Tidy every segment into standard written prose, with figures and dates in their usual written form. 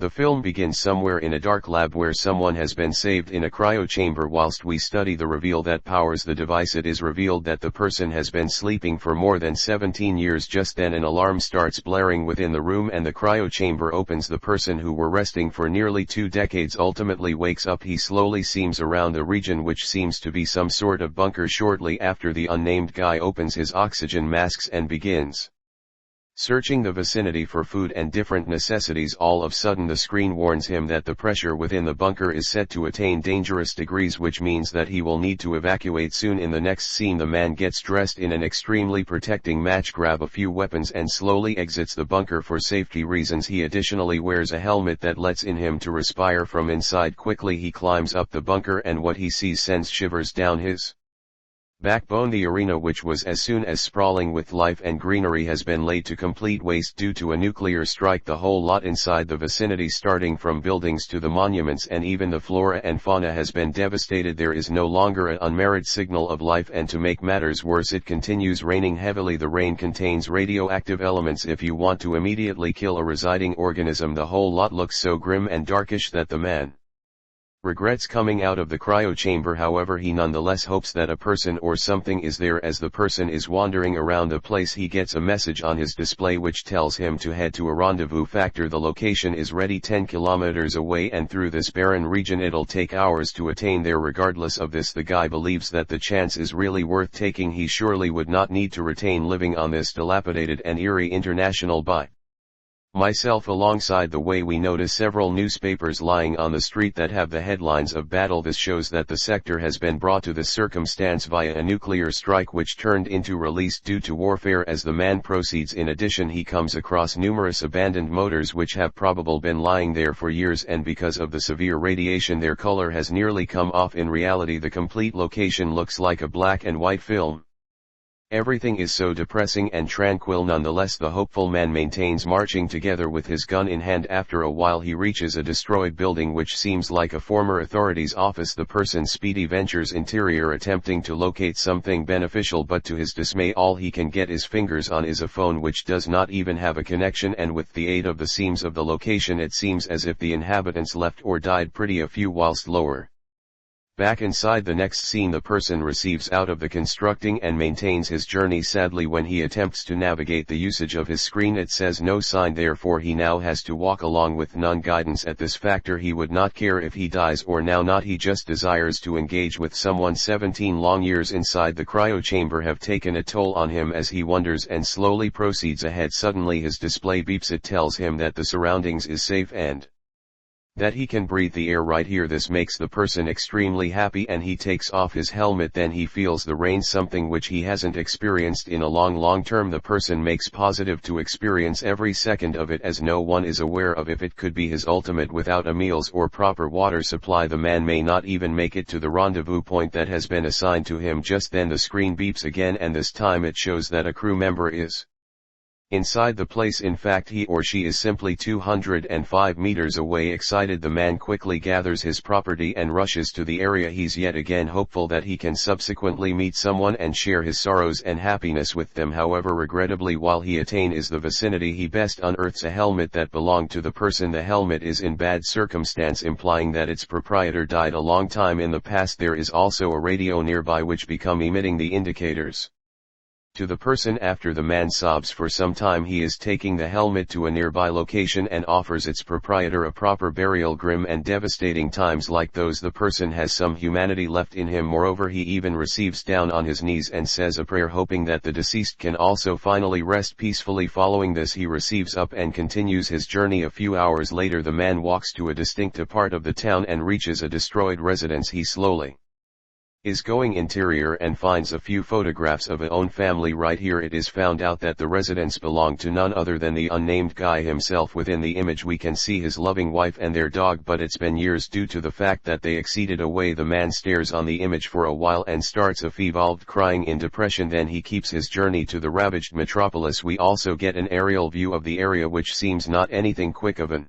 The film begins somewhere in a dark lab where someone has been saved in a cryo chamber. Whilst we study the reveal that powers the device, it is revealed that the person has been sleeping for more than 17 years. Just then an alarm starts blaring within the room and the cryo chamber opens. The person who were resting for nearly 2 decades ultimately wakes up. He slowly seems around the region which seems to be some sort of bunker. Shortly after, the unnamed guy opens his oxygen masks and begins searching the vicinity for food and different necessities. All of a sudden the screen warns him that the pressure within the bunker is set to attain dangerous degrees, which means that he will need to evacuate soon. In the next scene, the man gets dressed in an extremely protecting match, grab a few weapons and slowly exits the bunker for safety reasons. He additionally wears a helmet that lets in him to respire from inside. Quickly he climbs up the bunker and what he sees sends shivers down his backbone. The arena, which was as soon as sprawling with life and greenery, has been laid to complete waste due to a nuclear strike. The whole lot inside the vicinity, starting from buildings to the monuments and even the flora and fauna, has been devastated. There is no longer an unmarred signal of life, and to make matters worse, it continues raining heavily. The rain contains radioactive elements. If you want to immediately kill a residing organism, the whole lot looks so grim and darkish that the man regrets coming out of the cryo chamber. However, he nonetheless hopes that a person or something is there. As the person is wandering around the place, he gets a message on his display which tells him to head to a rendezvous factor. The location is ready 10 kilometers away, and through this barren region it'll take hours to attain there. Regardless of this, the guy believes that the chance is really worth taking. He surely would not need to retain living on this dilapidated and eerie international by myself. Alongside the way, we notice several newspapers lying on the street that have the headlines of battle. This shows that the sector has been brought to this circumstance via a nuclear strike which turned into release due to warfare. As the man proceeds, in addition, he comes across numerous abandoned motors which have probably been lying there for years, and because of the severe radiation their color has nearly come off. In reality, the complete location looks like a black and white film. Everything is so depressing and tranquil. Nonetheless, the hopeful man maintains marching together with his gun in hand. After a while he reaches a destroyed building which seems like a former authorities office. The person speedy ventures interior, attempting to locate something beneficial, but to his dismay all he can get his fingers on is a phone which does not even have a connection, and with the aid of the seams of the location it seems as if the inhabitants left or died pretty a few. Whilst lower back inside the next scene, the person receives out of the constructing and maintains his journey. Sadly, when he attempts to navigate the usage of his screen, it says no sign, therefore he now has to walk along with none guidance. At this factor he would not care if he dies or now not, he just desires to engage with someone. 17 long years inside the cryo chamber have taken a toll on him. As he wonders and slowly proceeds ahead, suddenly his display beeps. It tells him that the surroundings is safe and that he can breathe the air right here. This makes the person extremely happy and he takes off his helmet. Then he feels the rain, something which he hasn't experienced in a long term. The person makes positive to experience every second of it, as no one is aware of if it could be his ultimate. Without a meals or proper water supply, the man may not even make it to the rendezvous point that has been assigned to him. Just then the screen beeps again, and this time it shows that a crew member is inside the place. In fact, he or she is simply 205 meters away. Excited, the man quickly gathers his property and rushes to the area. He's yet again hopeful that he can subsequently meet someone and share his sorrows and happiness with them. However, regrettably, while he is the vicinity, he best unearths a helmet that belonged to the person. The helmet is in bad circumstance, implying that its proprietor died a long time in the past. There is also a radio nearby which become emitting the indicators to the person. After the man sobs for some time, he is taking the helmet to a nearby location and offers its proprietor a proper burial. Grim and devastating times like those, the person has some humanity left in him. Moreover, he even receives down on his knees and says a prayer, hoping that the deceased can also finally rest peacefully. Following this, he receives up and continues his journey. A few hours later, the man walks to a distinct part of the town and reaches a destroyed residence. He slowly is going interior and finds a few photographs of his own family. Right here it is found out that the residence belonged to none other than the unnamed guy himself. Within the image we can see his loving wife and their dog, but it's been years due to the fact that they exceeded away. The man stares on the image for a while and starts a evolved crying in depression. Then he keeps his journey to the ravaged metropolis. We also get an aerial view of the area which seems not anything quick of an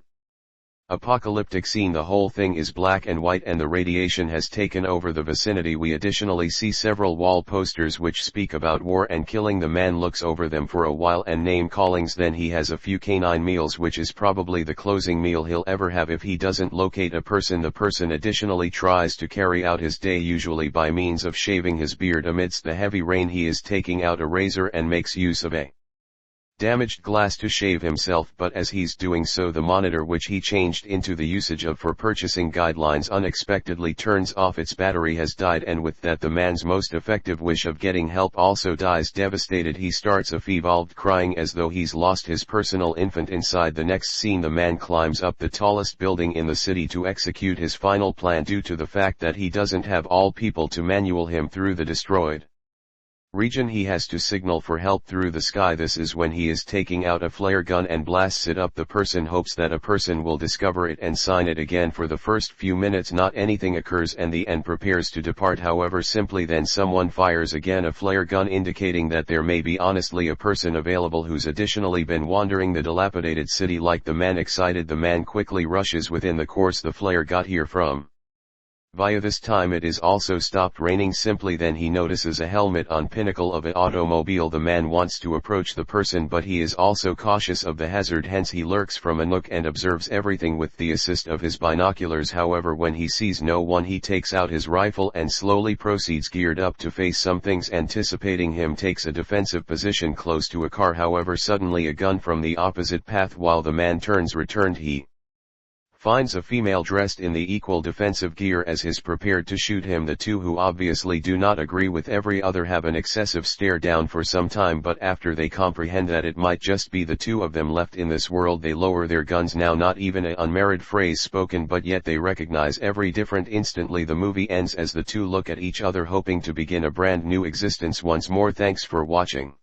Apocalyptic scene. The whole thing is black and white and the radiation has taken over the vicinity. We additionally see several wall posters which speak about war and killing. The man looks over them for a while and name callings, then he has a few canine meals, which is probably the closing meal he'll ever have if he doesn't locate a person. The person additionally tries to carry out his day, usually by means of shaving his beard. Amidst the heavy rain he is taking out a razor and makes use of a damaged glass to shave himself, but as he's doing so the monitor which he changed into the usage of for purchasing guidelines unexpectedly turns off. Its battery has died, and with that the man's most effective wish of getting help also dies. Devastated, he starts a feebled crying as though he's lost his personal infant inside. The next scene, the man climbs up the tallest building in the city to execute his final plan. Due to the fact that he doesn't have all people to manual him through the destroyed region, he has to signal for help through the sky. This is when he is taking out a flare gun and blasts it up. The person hopes that a person will discover it and sign it again. For the first few minutes not anything occurs and the end prepares to depart, however simply then someone fires again a flare gun, indicating that there may be honestly a person available who's additionally been wandering the dilapidated city like the man. Excited, the man quickly rushes within. The course the flare got here from. Via this time it is also stopped raining. Simply then he notices a helmet on pinnacle of an automobile. The man wants to approach the person, but he is also cautious of the hazard, hence he lurks from a nook and observes everything with the assist of his binoculars. However, when he sees no one he takes out his rifle and slowly proceeds geared up to face some things. Anticipating him takes a defensive position close to a car. However, suddenly a gun from the opposite path. While the man turns returned, he finds a female dressed in the equal defensive gear as his prepared to shoot him. The two, who obviously do not agree with every other, have an excessive stare down for some time, but after they comprehend that it might just be the two of them left in this world they lower their guns. Now not even an unmarried phrase spoken, but yet they recognize every different. Instantly the movie ends as the two look at each other hoping to begin a brand new existence once more. Thanks for watching.